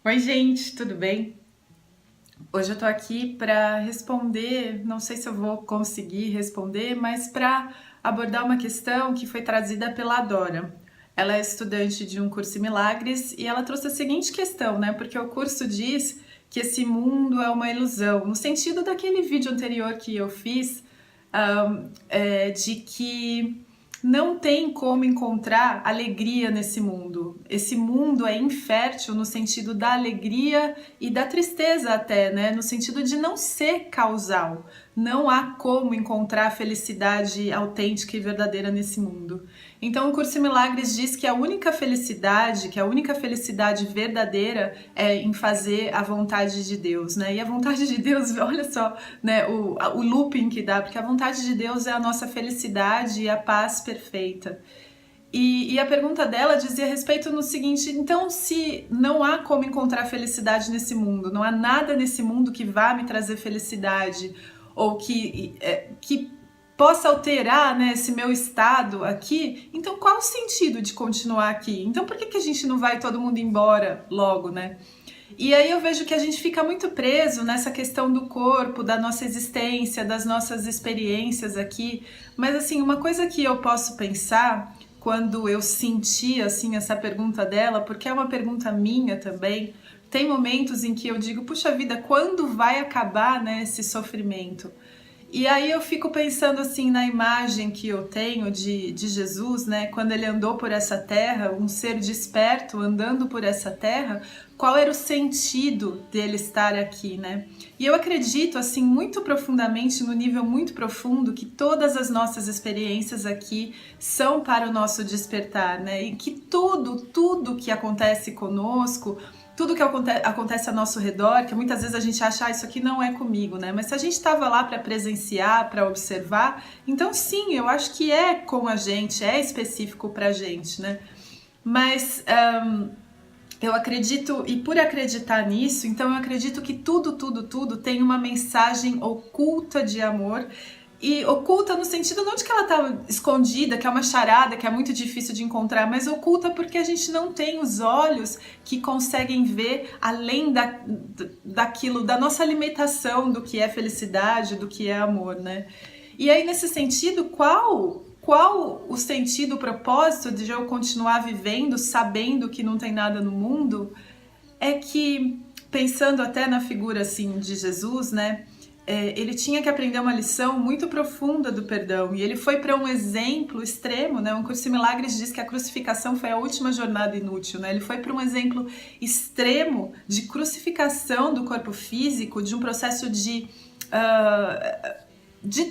Oi, gente, tudo bem? Hoje eu tô aqui para responder, não sei se eu vou conseguir responder, mas para abordar uma questão que foi trazida pela Dora. Ela é estudante de um curso em Milagres e ela trouxe a seguinte questão, né? Porque o curso diz que esse mundo é uma ilusão, no sentido daquele vídeo anterior que eu fiz, de que não tem como encontrar alegria nesse mundo. Esse mundo é infértil no sentido da alegria e da tristeza até, né? No sentido de não ser causal. Não há como encontrar felicidade autêntica e verdadeira nesse mundo. Então o Curso em Milagres diz que a única felicidade verdadeira é em fazer a vontade de Deus, né? E a vontade de Deus, olha só, né, o looping que dá, porque a vontade de Deus é a nossa felicidade e a paz perfeita. E a pergunta dela dizia respeito no seguinte: então, se não há como encontrar felicidade nesse mundo, não há nada nesse mundo que vá me trazer felicidade, ou que possa alterar, né, esse meu estado aqui, então qual o sentido de continuar aqui? Então por que a gente não vai todo mundo embora logo, né? E aí eu vejo que a gente fica muito preso nessa questão do corpo, da nossa existência, das nossas experiências aqui. Mas assim, uma coisa que eu posso pensar quando eu senti assim essa pergunta dela, porque é uma pergunta minha também, tem momentos em que eu digo, puxa vida, quando vai acabar, né, esse sofrimento? E aí eu fico pensando assim na imagem que eu tenho de Jesus, né? Quando ele andou por essa terra, um ser desperto andando por essa terra, qual era o sentido dele estar aqui, né? E eu acredito assim muito profundamente, no nível muito profundo, que todas as nossas experiências aqui são para o nosso despertar, né? E que tudo que acontece conosco, tudo que acontece ao nosso redor, que muitas vezes a gente acha, isso aqui não é comigo, né? Mas se a gente estava lá para presenciar, para observar, então sim, eu acho que é com a gente, é específico para a gente, né? Mas eu acredito, e por acreditar nisso, então eu acredito que tudo tem uma mensagem oculta de amor. E oculta no sentido não de que ela tá escondida, que é uma charada, que é muito difícil de encontrar, mas oculta porque a gente não tem os olhos que conseguem ver além daquilo, da nossa limitação do que é felicidade, do que é amor, né? E aí, nesse sentido, qual o sentido, o propósito de eu continuar vivendo, sabendo que não tem nada no mundo? É que, pensando até na figura assim de Jesus, né? Ele tinha que aprender uma lição muito profunda do perdão e ele foi para um exemplo extremo, né? Um Curso em Milagres diz que a crucificação foi a última jornada inútil, né? Ele foi para um exemplo extremo de crucificação do corpo físico, de um processo de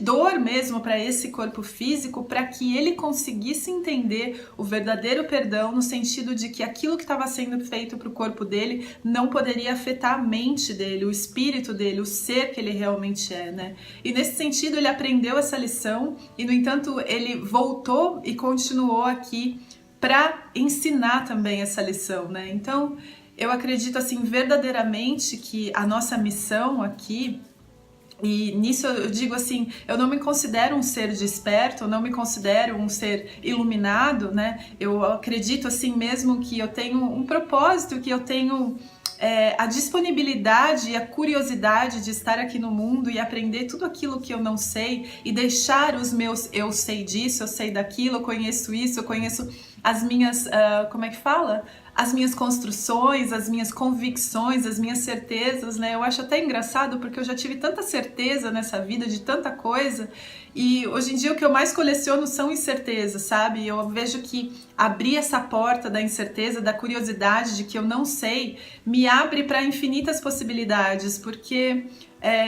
dor mesmo para esse corpo físico, para que ele conseguisse entender o verdadeiro perdão, no sentido de que aquilo que estava sendo feito para o corpo dele não poderia afetar a mente dele, o espírito dele, o ser que ele realmente é, né? E nesse sentido ele aprendeu essa lição e, no entanto, ele voltou e continuou aqui para ensinar também essa lição, né? Então, eu acredito assim verdadeiramente que a nossa missão aqui, e nisso eu digo assim, eu não me considero um ser desperto, eu não me considero um ser iluminado, né? Eu acredito assim mesmo que eu tenho um propósito, que eu tenho a disponibilidade e a curiosidade de estar aqui no mundo e aprender tudo aquilo que eu não sei e deixar os meus eu sei disso, eu sei daquilo, eu conheço isso, eu conheço as minhas, como é que fala? As minhas construções, as minhas convicções, as minhas certezas, né? Eu acho até engraçado porque eu já tive tanta certeza nessa vida de tanta coisa e hoje em dia o que eu mais coleciono são incertezas, sabe? Eu vejo que abrir essa porta da incerteza, da curiosidade de que eu não sei, me abre para infinitas possibilidades, porque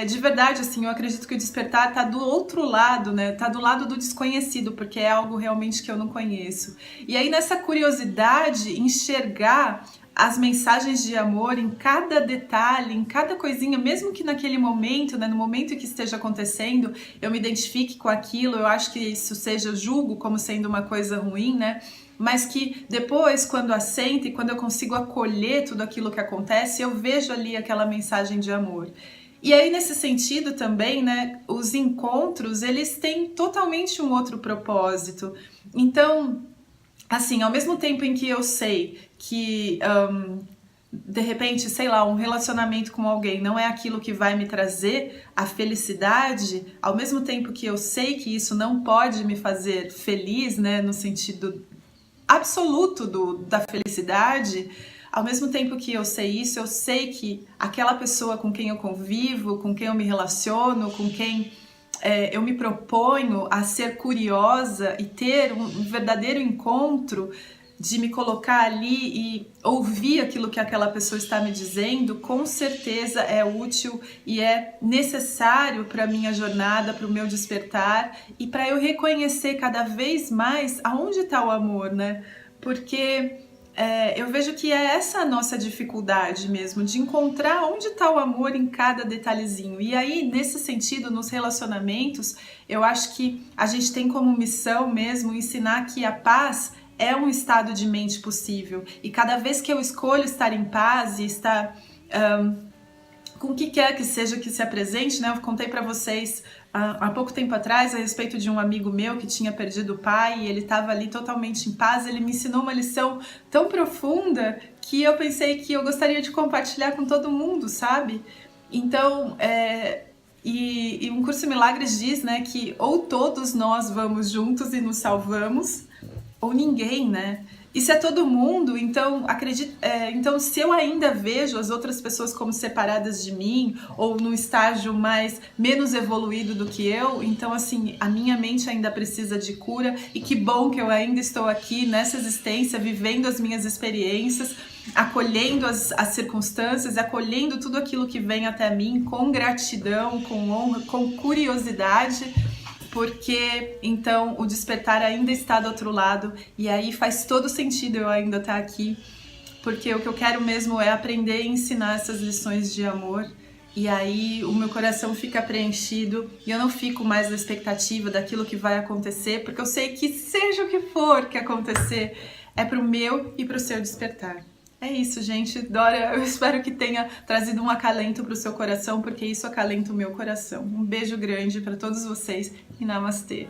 de verdade, assim, eu acredito que o despertar tá do outro lado, né? Tá do lado do desconhecido, porque é algo realmente que eu não conheço. E aí, nessa curiosidade, enxergar as mensagens de amor em cada detalhe, em cada coisinha, mesmo que naquele momento, né, no momento que esteja acontecendo, eu me identifique com aquilo, eu acho que isso seja, julgo como sendo uma coisa ruim, né? Mas que depois, quando assento e quando eu consigo acolher tudo aquilo que acontece, eu vejo ali aquela mensagem de amor. E aí, nesse sentido também, né, os encontros, eles têm totalmente um outro propósito. Então, assim, ao mesmo tempo em que eu sei que de repente, sei lá, um relacionamento com alguém não é aquilo que vai me trazer a felicidade, ao mesmo tempo que eu sei que isso não pode me fazer feliz, né, no sentido absoluto da felicidade, ao mesmo tempo que eu sei isso, eu sei que aquela pessoa com quem eu convivo, com quem eu me relaciono, com quem eu me proponho a ser curiosa e ter um verdadeiro encontro, de me colocar ali e ouvir aquilo que aquela pessoa está me dizendo, com certeza é útil e é necessário para a minha jornada, para o meu despertar e para eu reconhecer cada vez mais aonde está o amor, né? Porque eu vejo que é essa a nossa dificuldade mesmo, de encontrar onde está o amor em cada detalhezinho. E aí, nesse sentido, nos relacionamentos, eu acho que a gente tem como missão mesmo ensinar que a paz é um estado de mente possível. E cada vez que eu escolho estar em paz e estar com o que quer que seja que se apresente, né? Eu contei para vocês há pouco tempo atrás a respeito de um amigo meu que tinha perdido o pai e ele estava ali totalmente em paz. Ele me ensinou uma lição tão profunda que eu pensei que eu gostaria de compartilhar com todo mundo, sabe? Então, e um Curso em Milagres diz, né, que ou todos nós vamos juntos e nos salvamos, ou ninguém, né? E se é todo mundo, então então se eu ainda vejo as outras pessoas como separadas de mim ou num estágio menos evoluído do que eu, então assim, a minha mente ainda precisa de cura e que bom que eu ainda estou aqui nessa existência, vivendo as minhas experiências, acolhendo as circunstâncias, acolhendo tudo aquilo que vem até mim com gratidão, com honra, com curiosidade, porque então o despertar ainda está do outro lado e aí faz todo sentido eu ainda estar aqui, porque o que eu quero mesmo é aprender e ensinar essas lições de amor, e aí o meu coração fica preenchido e eu não fico mais na expectativa daquilo que vai acontecer, porque eu sei que seja o que for que acontecer, é pro meu e pro seu despertar. É isso, gente. Dora, eu espero que tenha trazido um acalento para o seu coração, porque isso acalenta o meu coração. Um beijo grande para todos vocês e namastê.